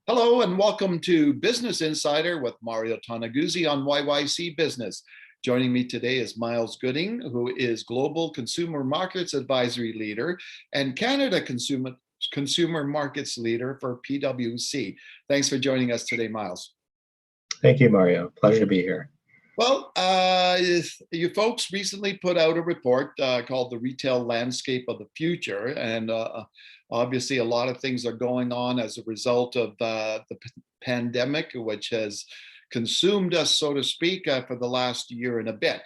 Hello and welcome to Business Insider with Mario Toneguzzi on YYC Business. Joining me today is Myles Gooding, who is Global Consumer Markets Advisory Leader and Canada Consumer Markets Leader for PwC. Thanks for joining us today, Myles. Thank you, Mario. Pleasure to be here. Well, you folks recently put out a report called The Retail Landscape of the Future, and obviously a lot of things are going on as a result of the pandemic, which has consumed us, so to speak, for the last year and a bit.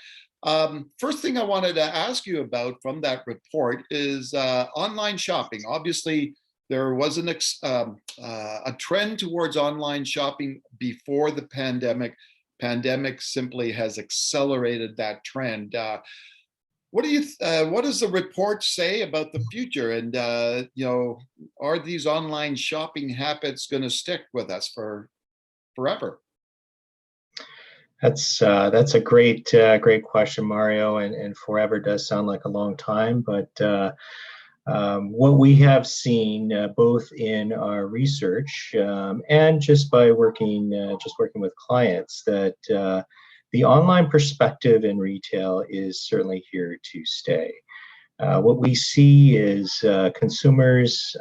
First thing I wanted to ask you about from that report is online shopping. Obviously, there was a trend towards online shopping before the pandemic. Pandemic simply has accelerated that trend. What does the report say about the future? And are these online shopping habits going to stick with us for forever? That's a great question, Mario. And forever does sound like a long time, but what we have seen both in our research and just by working with clients, that the online perspective in retail is certainly here to stay. What we see is consumers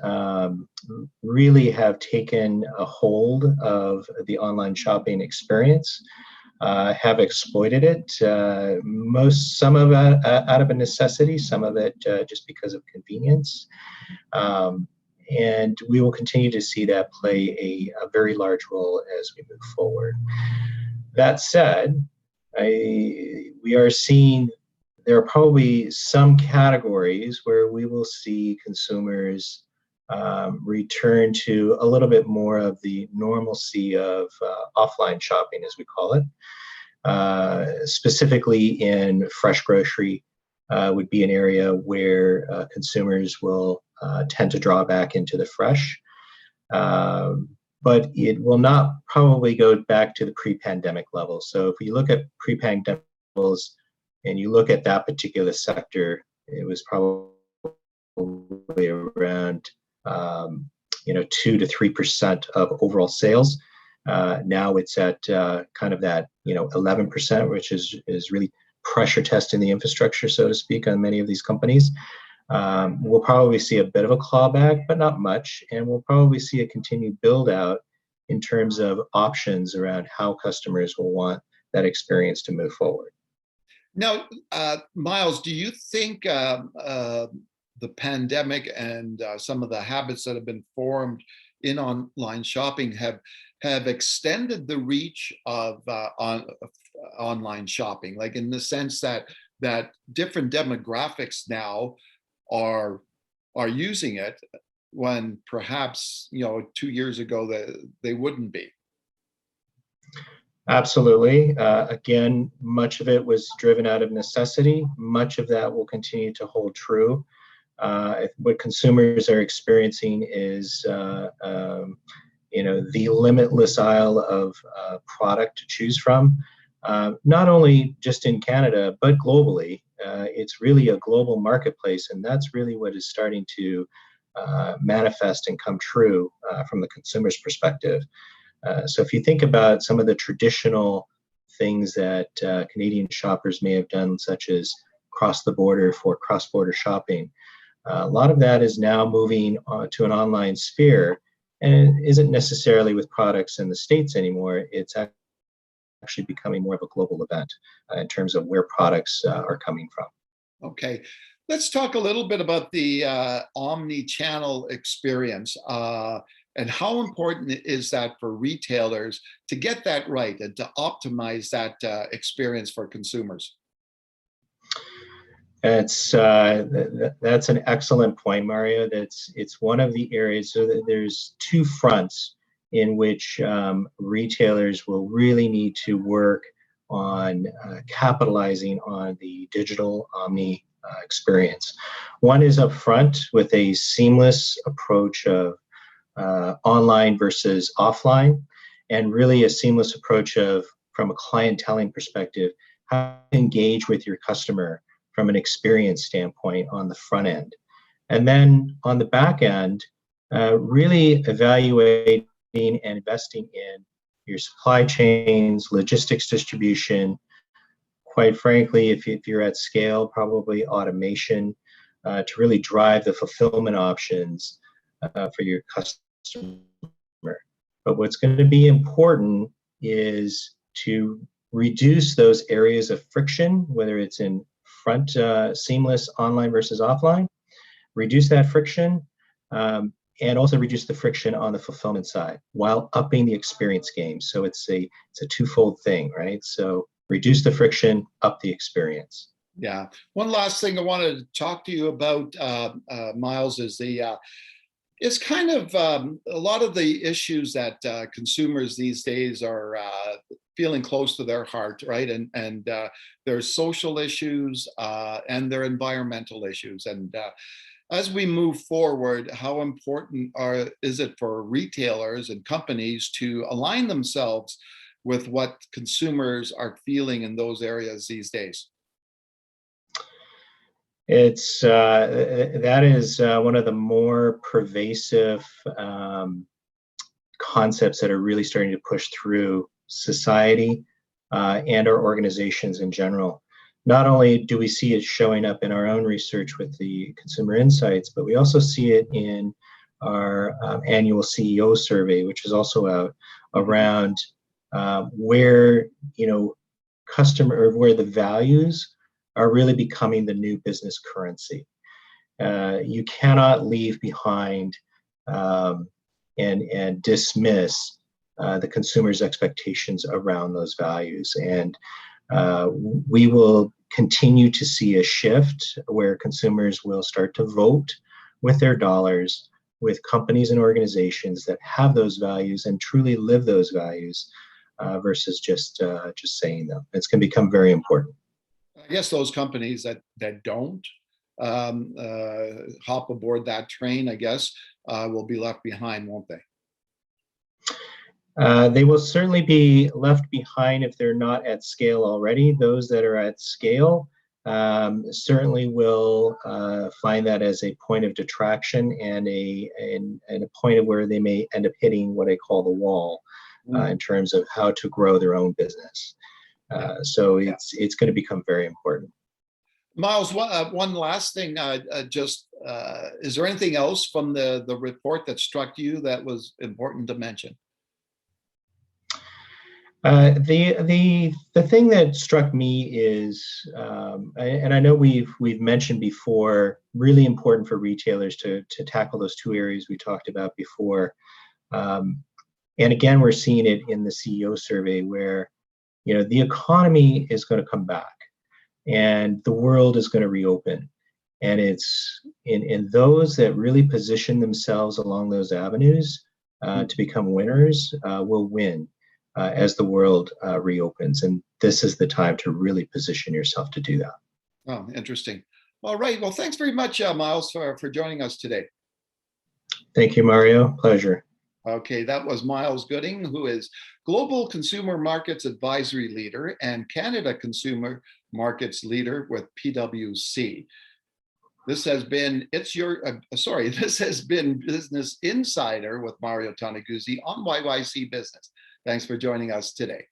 really have taken a hold of the online shopping experience. Have exploited it, some of it out of a necessity, some of it just because of convenience. And we will continue to see that play a very large role as we move forward. That said, we are seeing there are probably some categories where we will see consumers return to a little bit more of the normalcy of offline shopping, as we call it. Specifically in fresh grocery would be an area where consumers will tend to draw back into the fresh. But it will not probably go back to the pre-pandemic levels. So if you look at pre-pandemic levels and you look at that particular sector, it was probably around 2 to 3% of overall sales. Now it's at kind of that 11%, which is really pressure testing the infrastructure, so to speak, on many of these companies. We'll probably see a bit of a clawback, but not much, and we'll probably see a continued build out in terms of options around how customers will want that experience to move forward. Now, Myles, do you think the pandemic and some of the habits that have been formed in online shopping have extended the reach of online shopping, like in the sense that different demographics now are using it when perhaps 2 years ago they wouldn't be? Absolutely. Again, much of it was driven out of necessity. Much of that will continue to hold true. What consumers are experiencing is the limitless aisle of product to choose from, not only just in Canada, but globally. It's really a global marketplace, and that's really what is starting to manifest and come true from the consumer's perspective. So if you think about some of the traditional things that Canadian shoppers may have done, such as cross the border for cross-border shopping, a lot of that is now moving to an online sphere, and it isn't necessarily with products in the States anymore. It's actually becoming more of a global event in terms of where products are coming from. Okay, let's talk a little bit about the omni-channel experience and how important is that for retailers to get that right and to optimize that experience for consumers? That's an excellent point, Mario. It's one of the areas. So that there's two fronts in which retailers will really need to work on capitalizing on the digital omni experience. One is upfront with a seamless approach of online versus offline, and really a seamless approach of, from a clienteling perspective, how to engage with your customer from an experience standpoint on the front end. And then on the back end, really evaluate and investing in your supply chains, logistics distribution. Quite frankly, if you're at scale, probably automation to really drive the fulfillment options for your customer. But what's going to be important is to reduce those areas of friction, whether it's in front seamless online versus offline, reduce that friction, and also reduce the friction on the fulfillment side while upping the experience game. So it's a twofold thing, right? So reduce the friction, up the experience. Yeah. One last thing I wanted to talk to you about, Myles, is it's kind of a lot of the issues that consumers these days are feeling close to their heart, right? And there's social issues and their environmental issues. And as we move forward, how important is it for retailers and companies to align themselves with what consumers are feeling in those areas these days? It's that is one of the more pervasive concepts that are really starting to push through society and our organizations in general. Not only do we see it showing up in our own research with the consumer insights, but we also see it in our annual CEO survey, which is also out around where where the values are really becoming the new business currency. You cannot leave behind and dismiss the consumer's expectations around those values. And we will continue to see a shift where consumers will start to vote with their dollars with companies and organizations that have those values and truly live those values versus just saying them. It's going to become very important. I guess those companies that don't hop aboard that train, I guess, will be left behind, won't they? They will certainly be left behind if they're not at scale already. Those that are at scale certainly will find that as a point of detraction and a point of where they may end up hitting what I call the wall in terms of how to grow their own business. So it's going to become very important. Myles, one last thing, is there anything else from the report that struck you that was important to mention? The thing that struck me is, and I know we've mentioned before, really important for retailers to tackle those two areas we talked about before. And again, we're seeing it in the CEO survey where, the economy is going to come back and the world is going to reopen. And it's in those that really position themselves along those avenues to become winners will win. As the world reopens. And this is the time to really position yourself to do that. Oh, interesting. All right. Well, thanks very much, Myles, for joining us today. Thank you, Mario. Pleasure. Okay, that was Myles Gooding, who is Global Consumer Markets Advisory Leader and Canada Consumer Markets Leader with PwC. This has been this has been Business Insider with Mario Toneguzzi on YYC Business. Thanks for joining us today.